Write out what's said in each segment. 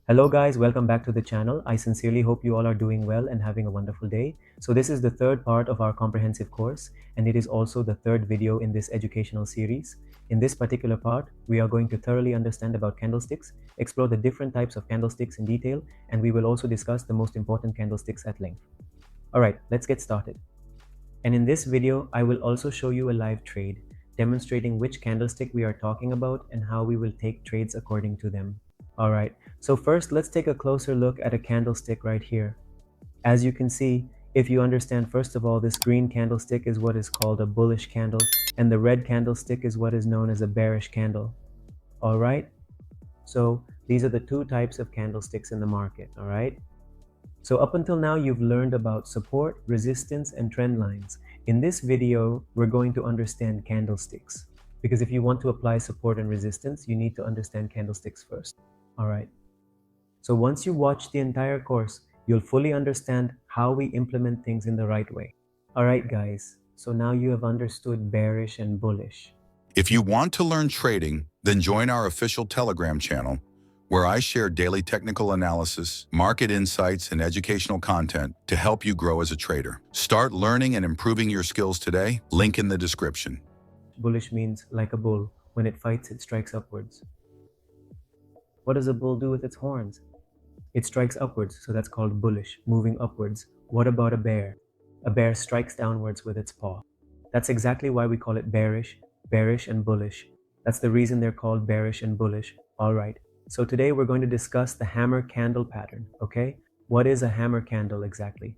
Hello guys, welcome back to the channel. I sincerely hope you all are doing well and having a wonderful day. So this is the third part of our comprehensive course, and it is also the third video in this educational series. In this particular part, we are going to thoroughly understand about candlesticks, explore the different types of candlesticks in detail, and we will also discuss the most important candlesticks at length. Alright, let's get started. And in this video, I will also show you a live trade, demonstrating which candlestick we are talking about and how we will take trades according to them. Alright, so first let's take a closer look at a candlestick right here. As you can see, if you understand first of all, this green candlestick is what is called a bullish candle, and the red candlestick is what is known as a bearish candle. Alright, so these are the two types of candlesticks in the market, alright? So up until now, you've learned about support, resistance, and trend lines. In this video, we're going to understand candlesticks, because if you want to apply support and resistance, you need to understand candlesticks first. Alright, so once you watch the entire course, you'll fully understand how we implement things in the right way. Alright guys, so now you have understood bearish and bullish. If you want to learn trading, then join our official Telegram channel, where I share daily technical analysis, market insights, and educational content to help you grow as a trader. Start learning and improving your skills today. Link in the description. Bullish means like a bull. When it fights, it strikes upwards. What does a bull do with its horns? It strikes upwards, so that's called bullish, moving upwards. What about a bear? A bear strikes downwards with its paw. That's exactly why we call it bearish and bullish. That's the reason they're called bearish and bullish. Alright, so today we're going to discuss the hammer candle pattern, okay? What is a hammer candle exactly?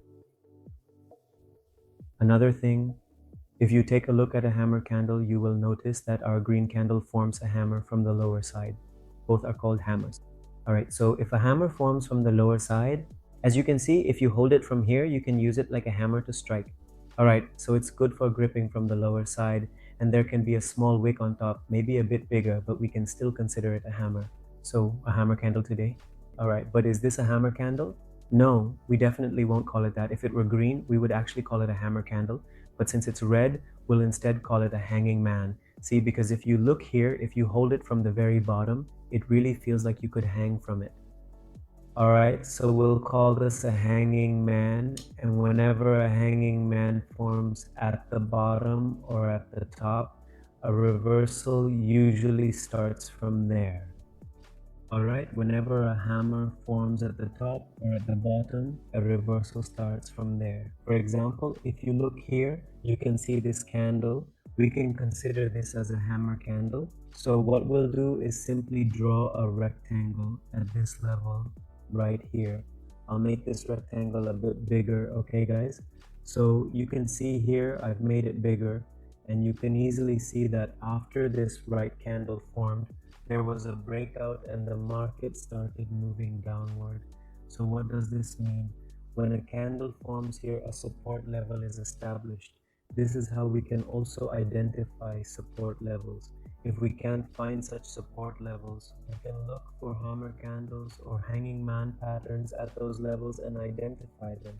Another thing, if you take a look at a hammer candle, you will notice that our green candle forms a hammer from the lower side. Both are called hammers. Alright, so if a hammer forms from the lower side, as you can see, if you hold it from here, you can use it like a hammer to strike. Alright, so it's good for gripping from the lower side, and there can be a small wick on top, maybe a bit bigger, but we can still consider it a hammer. So, a hammer candle today. Alright, but is this a hammer candle? No, we definitely won't call it that. If it were green, we would actually call it a hammer candle, but since it's red, we'll instead call it a hanging man. See, because if you look here, if you hold it from the very bottom, it really feels like you could hang from it. Alright, so we'll call this a hanging man, and whenever a hanging man forms at the bottom or at the top, a reversal usually starts from there. Alright, whenever a hammer forms at the top or at the bottom, a reversal starts from there. For example, if you look here, you can see this candle. We can consider this as a hammer candle. So what we'll do is simply draw a rectangle at this level right here. I'll make this rectangle a bit bigger, okay guys? So you can see here, I've made it bigger, and you can easily see that after this right candle formed, there was a breakout and the market started moving downward. So what does this mean? When a candle forms here, a support level is established. This is how we can also identify support levels. If we can't find such support levels, we can look for hammer candles or hanging man patterns at those levels and identify them.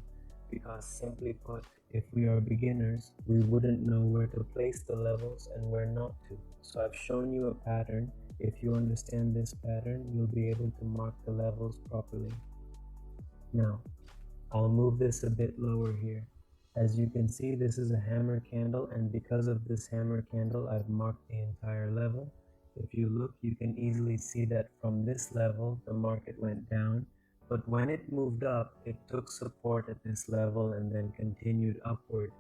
Because simply put, if we are beginners, we wouldn't know where to place the levels and where not to. So I've shown you a pattern. If you understand this pattern, you'll be able to mark the levels properly. Now, I'll move this a bit lower here. As you can see, this is a hammer candle, and because of this hammer candle, I've marked the entire level. If you look, you can easily see that from this level, the market went down. But when it moved up, it took support at this level and then continued upward.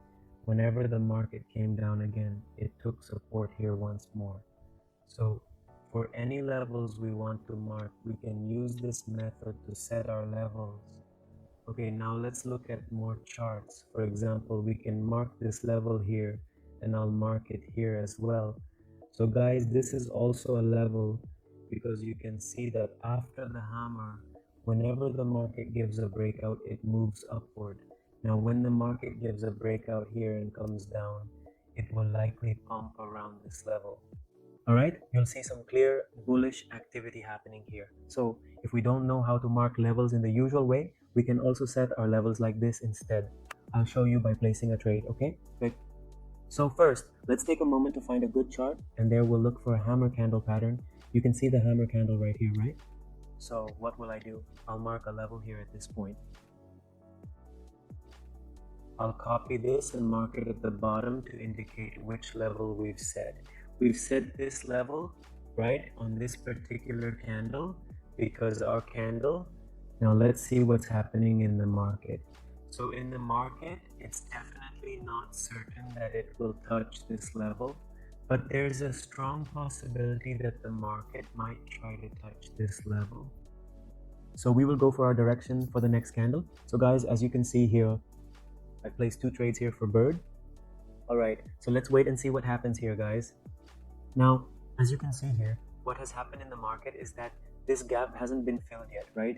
Whenever the market came down again, it took support here once more. So for any levels we want to mark, we can use this method to set our levels. Okay, now let's look at more charts. For example, we can mark this level here, and I'll mark it here as well. So guys, this is also a level because you can see that after the hammer, whenever the market gives a breakout, it moves upward. Now when the market gives a breakout here and comes down, it will likely pump around this level. Alright, you'll see some clear bullish activity happening here. So if we don't know how to mark levels in the usual way, we can also set our levels like this instead. I'll show you by placing a trade, okay? Good. So first, let's take a moment to find a good chart, and there we'll look for a hammer candle pattern. You can see the hammer candle right here, right? So what will I do? I'll mark a level here at this point. I'll copy this and mark it at the bottom to indicate which level we've set. We've set this level right on this particular candle because our candle. Now let's see what's happening in the market. So in the market, it's definitely not certain that it will touch this level, but there's a strong possibility that the market might try to touch this level. So we will go for our direction for the next candle. So guys, as you can see here, I placed 2 trades here for bird. All right, so let's wait and see what happens here, guys. Now, as you can see here, what has happened in the market is that this gap hasn't been filled yet, right?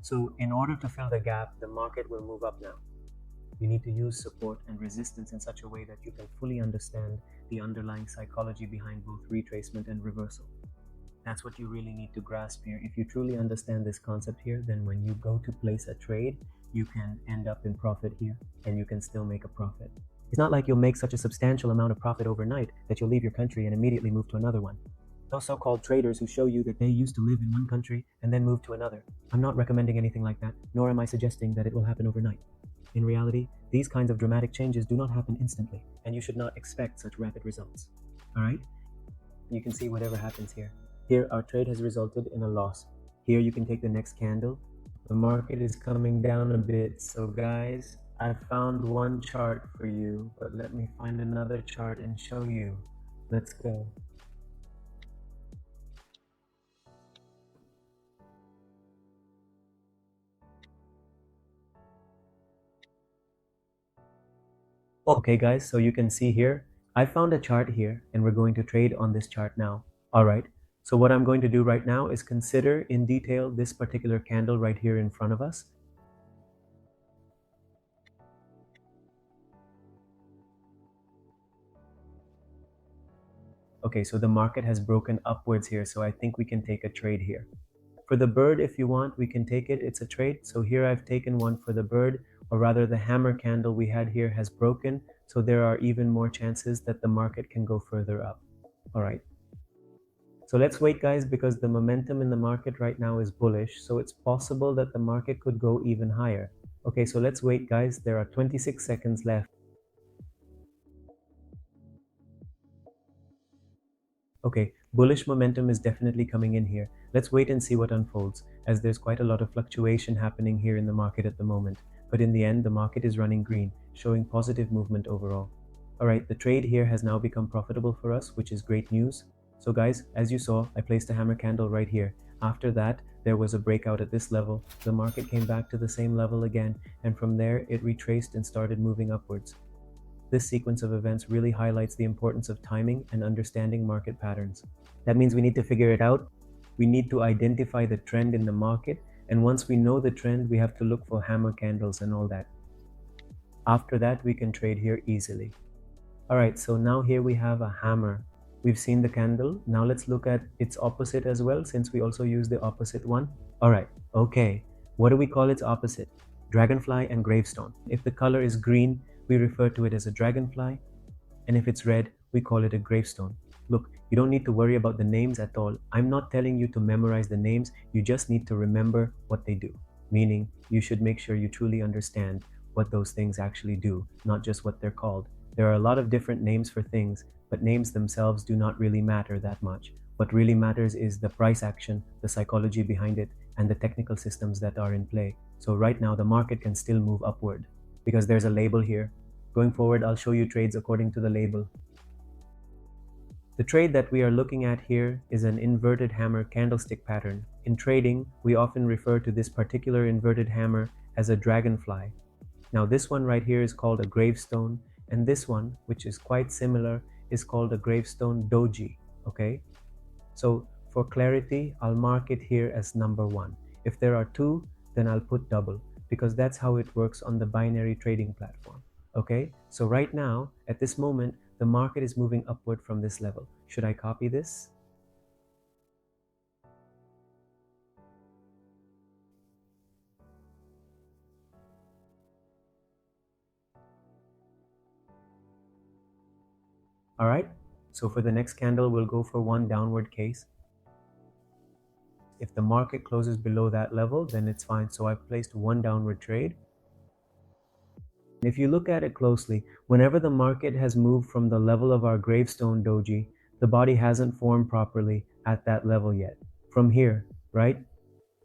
So in order to fill the gap, the market will move up now. You need to use support and resistance in such a way that you can fully understand the underlying psychology behind both retracement and reversal. That's what you really need to grasp here. If you truly understand this concept here, then when you go to place a trade, you can end up in profit here and you can still make a profit. It's not like you'll make such a substantial amount of profit overnight that you'll leave your country and immediately move to another one. Those so-called traders who show you that they used to live in one country and then move to another. I'm not recommending anything like that, nor am I suggesting that it will happen overnight. In reality, these kinds of dramatic changes do not happen instantly, and you should not expect such rapid results. Alright? You can see whatever happens here. Here, our trade has resulted in a loss. Here, you can take the next candle. The market is coming down a bit, so guys, I found one chart for you, but let me find another chart and show you. Let's go. Okay guys, so you can see here, I found a chart here and we're going to trade on this chart now. Alright, so what I'm going to do right now is consider in detail this particular candle right here in front of us. Okay, so the market has broken upwards here, so I think we can take a trade here. For the bird, if you want, we can take it. It's a trade. So here I've taken one for the bird, or rather the hammer candle we had here has broken. So there are even more chances that the market can go further up. All right. So let's wait, guys, because the momentum in the market right now is bullish. So it's possible that the market could go even higher. Okay, so let's wait, guys. There are 26 seconds left. Okay, bullish momentum is definitely coming in here. Let's wait and see what unfolds, as there's quite a lot of fluctuation happening here in the market at the moment. But in the end, the market is running green, showing positive movement overall. Alright, the trade here has now become profitable for us, which is great news. So guys, as you saw, I placed a hammer candle right here. After that, there was a breakout at this level. The market came back to the same level again, and from there, it retraced and started moving upwards. This sequence of events really highlights the importance of timing and understanding market patterns. That means we need to figure it out. We need to identify the trend in the market, and once we know the trend, we have to look for hammer candles and all that. After that, we can trade here easily. Alright, so now here we have a hammer. We've seen the candle. Now let's look at its opposite as well, since we also use the opposite one. Alright, okay. What do we call its opposite? Dragonfly and gravestone. If the color is green, we refer to it as a dragonfly, and if it's red, we call it a gravestone. Look, you don't need to worry about the names at all. I'm not telling you to memorize the names, you just need to remember what they do. Meaning, you should make sure you truly understand what those things actually do, not just what they're called. There are a lot of different names for things, but names themselves do not really matter that much. What really matters is the price action, the psychology behind it, and the technical systems that are in play. So right now, the market can still move upward, because there's a label here. Going forward, I'll show you trades according to the label. The trade that we are looking at here is an inverted hammer candlestick pattern. In trading, we often refer to this particular inverted hammer as a dragonfly. Now this one right here is called a gravestone, and this one, which is quite similar, is called a gravestone doji, okay? So for clarity, I'll mark it here as number 1. If there are 2, then I'll put double, because that's how it works on the binary trading platform. Okay, so right now, at this moment, the market is moving upward from this level. Should I copy this? All right, so for the next candle, we'll go for one downward case. If the market closes below that level, then it's fine. So I've placed one downward trade. If you look at it closely, whenever the market has moved from the level of our gravestone doji, the body hasn't formed properly at that level yet. From here, right?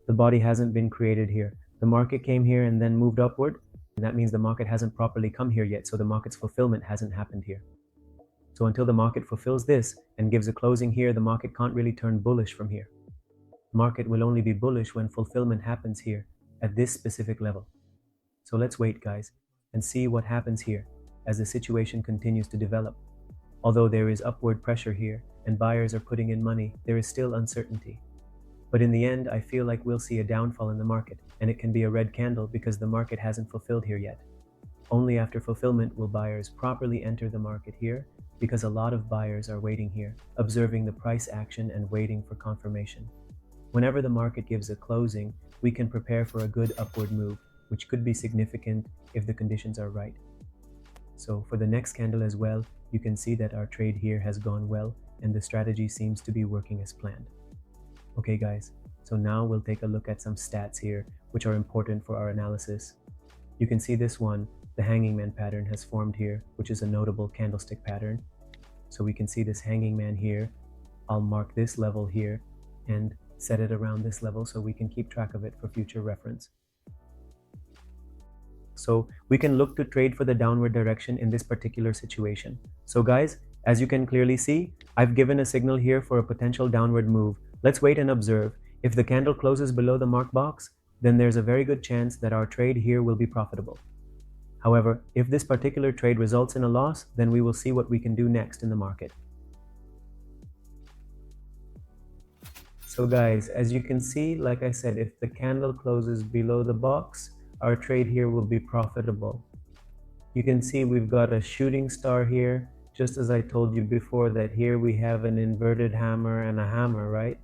The body hasn't been created here. The market came here and then moved upward. And that means the market hasn't properly come here yet. So the market's fulfillment hasn't happened here. So until the market fulfills this and gives a closing here, the market can't really turn bullish from here. The market will only be bullish when fulfillment happens here at this specific level. So let's wait, guys, and see what happens here as the situation continues to develop. Although there is upward pressure here and buyers are putting in money, there is still uncertainty. But in the end, I feel like we'll see a downfall in the market, and it can be a red candle because the market hasn't fulfilled here yet. Only after fulfillment will buyers properly enter the market here, because a lot of buyers are waiting here, observing the price action and waiting for confirmation. Whenever the market gives a closing, we can prepare for a good upward move, which could be significant if the conditions are right. So for the next candle as well, you can see that our trade here has gone well and the strategy seems to be working as planned. Okay guys, so now we'll take a look at some stats here, which are important for our analysis. You can see this one, the hanging man pattern has formed here, which is a notable candlestick pattern. So we can see this hanging man here. I'll mark this level here and set it around this level so we can keep track of it for future reference. So we can look to trade for the downward direction in this particular situation. So guys, as you can clearly see, I've given a signal here for a potential downward move. Let's wait and observe. If the candle closes below the mark box, then there's a very good chance that our trade here will be profitable. However, if this particular trade results in a loss, then we will see what we can do next in the market. So guys, as you can see, like I said, if the candle closes below the box, our trade here will be profitable. You can see we've got a shooting star here, just as I told you before that here we have an inverted hammer and a hammer, right?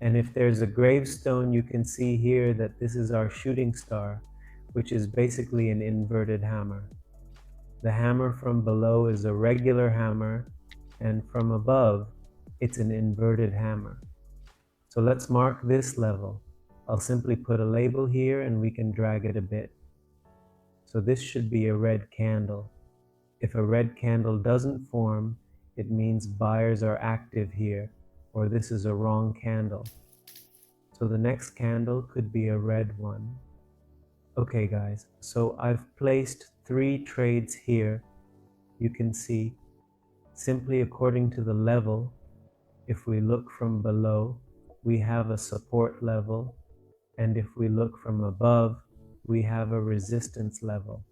And if there's a gravestone, you can see here that this is our shooting star, which is basically an inverted hammer. The hammer from below is a regular hammer, and from above, it's an inverted hammer. So let's mark this level. I'll simply put a label here and we can drag it a bit. So this should be a red candle. If a red candle doesn't form, it means buyers are active here, or this is a wrong candle. So the next candle could be a red one. Okay guys, so I've placed 3 trades here. You can see, simply according to the level, if we look from below, we have a support level, and if we look from above, we have a resistance level.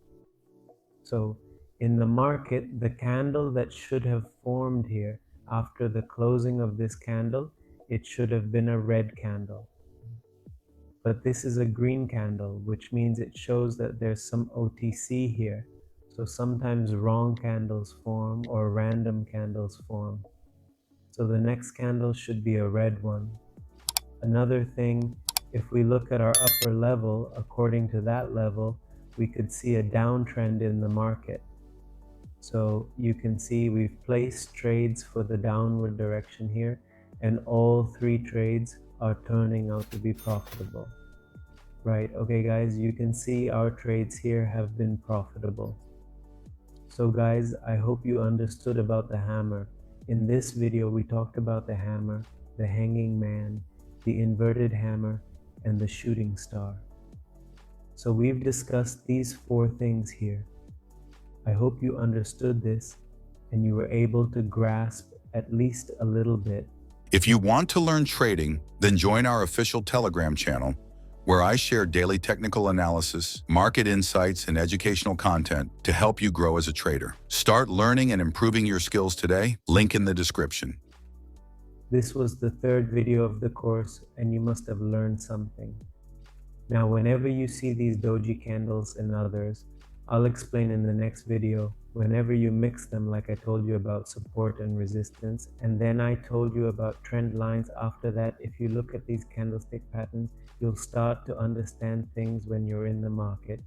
So in the market, the candle that should have formed here after the closing of this candle, it should have been a red candle. But this is a green candle, which means it shows that there's some OTC here. So sometimes wrong candles form or random candles form. So the next candle should be a red one. Another thing, if we look at our upper level, according to that level, we could see a downtrend in the market. So you can see we've placed trades for the downward direction here, and all 3 trades are turning out to be profitable. Right, okay guys, you can see our trades here have been profitable. So guys, I hope you understood about the hammer. In this video, we talked about the hammer, the hanging man, the inverted hammer, and the shooting star. So we've discussed these 4 things here. I hope you understood this and you were able to grasp at least a little bit. If you want to learn trading, then join our official Telegram channel, where I share daily technical analysis, market insights, and educational content to help you grow as a trader. Start learning and improving your skills today. Link in the description. This was the 3rd video of the course, and you must have learned something. Now, whenever you see these doji candles and others, I'll explain in the next video. Whenever you mix them, like I told you about support and resistance, and then I told you about trend lines after that, if you look at these candlestick patterns, you'll start to understand things when you're in the market.